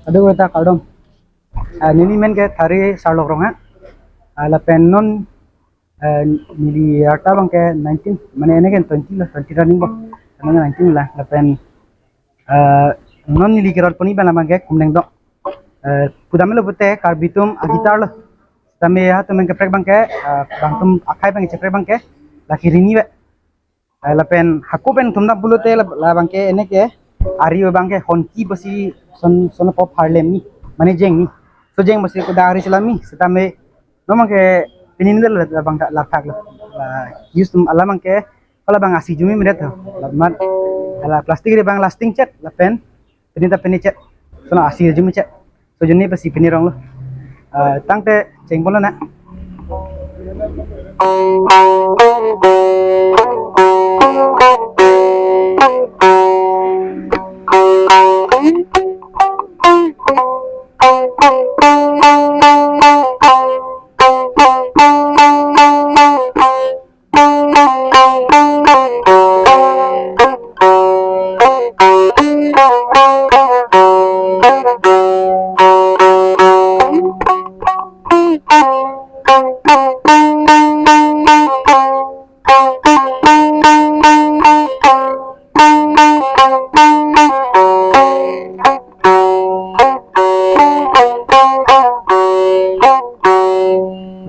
Aduh kita kaldom. Nini men ke thari sarlok ronga. La pennon nili arta bang ke 19 mane ene ke 20 la 20 running bo. Mane 19 la pen non nili kerol poni bana bang ke kumneng do. Pudamelo bute karbitum agitar lo. Tame ya temen ke prek bang ke bang tum akai bang ke prek bang ke la kirini be. La pen hakku pen tumna bulute la bang ke ene ke ari bang ke honki basi son pop harlem ni mane jeng ni so jeng basi ko dari selami setame nomang ke pinindel la bang la tak la yusum alamang ke kala bang asi jumi meret la mat ala plastik re bang lasting chat la pen pinita pinicet so na asi jumi chat so juni basi pinirong lo tangte jeng bola na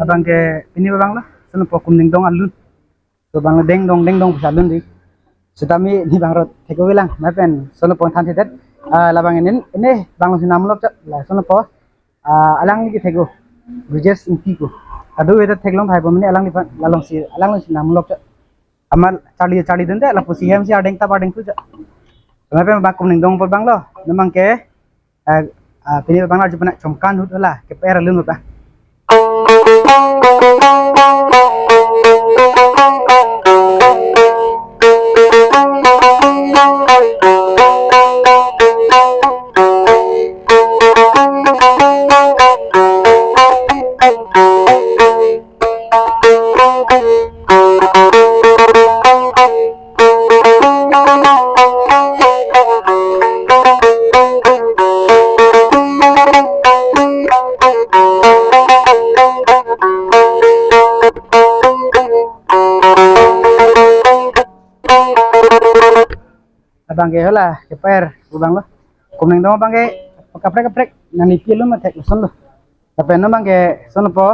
bang ke ini bang lah sana pokum ding dong alun so bang deng dong salun di setami ni bang rot teko bilang mapen sana pon than tetet la bang ini bang lo sinam lok la sana po alang ni teko bridges inti ko adu eta teklong thai bomni alang ni lalong si alang lo sinam lok amal chali den de la pusi hem si adeng ta badeng tu mapen bang kum ding dong por bang lo namang ke pini bang la jupana chomkan hut la ke per alun ba bang ke hola ke per bang lo kumneng dong bang ke kaprek nani pilu ma tek son lo tapi no bang ke son po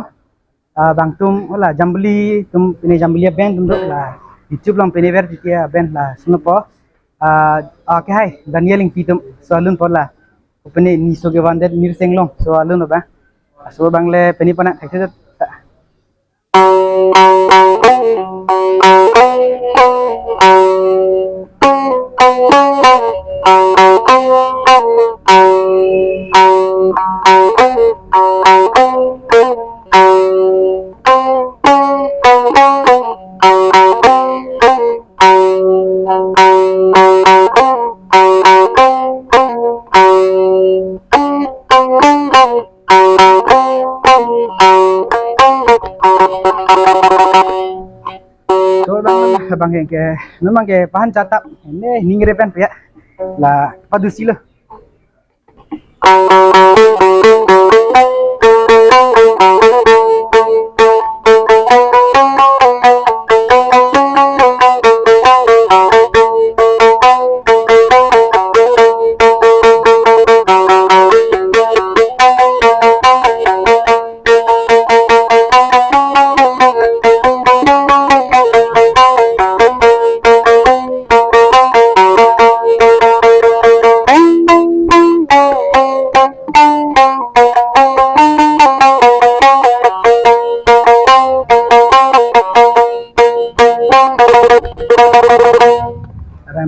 bang tum hola jambli tum ini jambli ben tum do la youtube lam pene ver dikia ben la son po ke hai daniel ing pitum so alun po la upene ni so ke bandet mir senglong so alun ba so bang le peni pana thek bang ke memang ke pahan catap ini ningre pen ya la padusi lo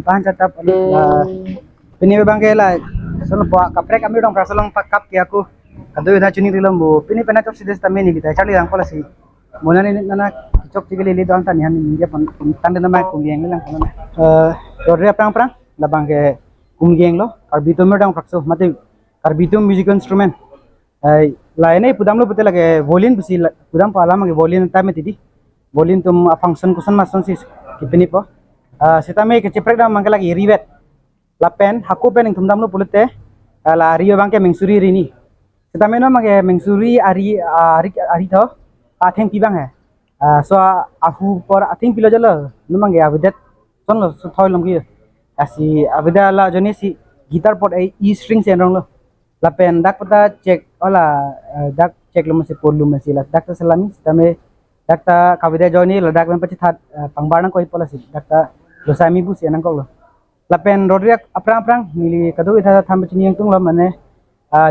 pahan catap pini bang ke la sono po kaprek kami dong prasalong pakap ki aku kado ida chuni dilom bu pini pena chok sides tameni kita chali lang pola si mona ni nana chok chigeli li dong tan han india pon tande na ma ku liang lang pon Rodria prang labang ke kumgeng lo karbitum dang prakso mate karbitum musical instrument lainnya pudam lo betul lagi violin besi pudam pala magi violin time tidi violin tum function kusan mason sis kipini po sita me ke ceprek dam mangke lagi rivet lapen haku pen ing tumdam lo pulute la rio bangke mengsuri rini sita me no magi mengsuri ari tho atheng pibang hai so ahu por atheng pilo jalo no mangge abidet son lo thoi lom ki asi abida la joni si gitar pot e string sen rong lo lapen dak pata cek ola dak cek lo masih polu masih la dak ta salami tame dak ta kabida joni la dak men pachi that pangbarang koi pola si dak ta lo sami bu si anang ko lo lapen rodriak aprang mili kadu itha tham chini yang tung lo mane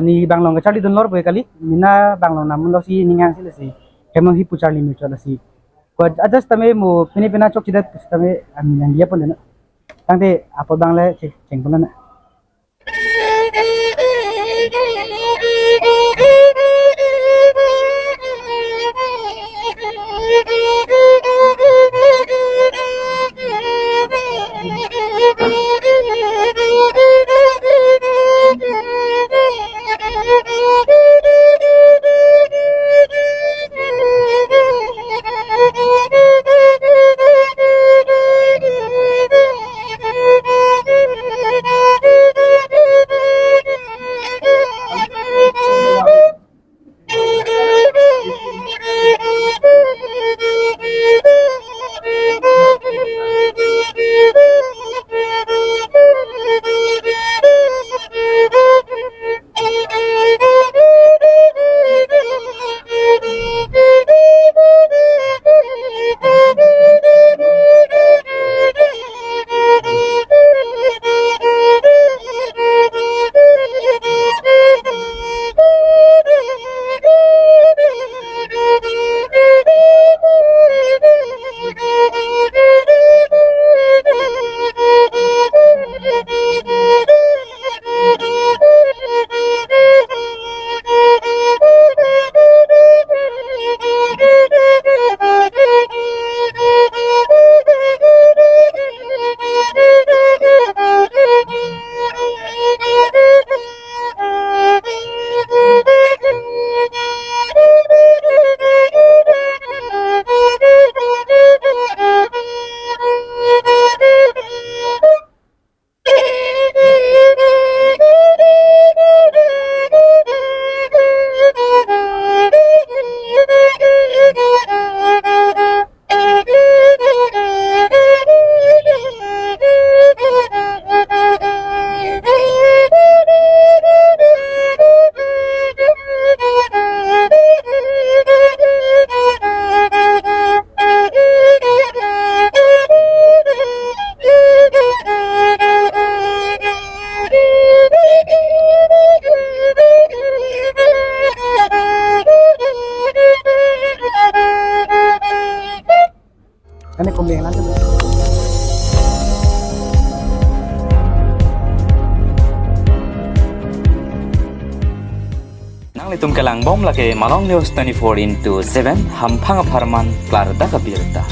ni banglong chali don lor boy kali mina banglong namun lo si ningang si si hemong hi puchar limit lo si ko ajas tame mo pina chok chidat tame yang dia pun dena tangte apa bangle ceng pun na Kan kumbiang lanjut. Nang litum kelang bom lagi Malong News 24/7 hampang aparman klar da kabirta.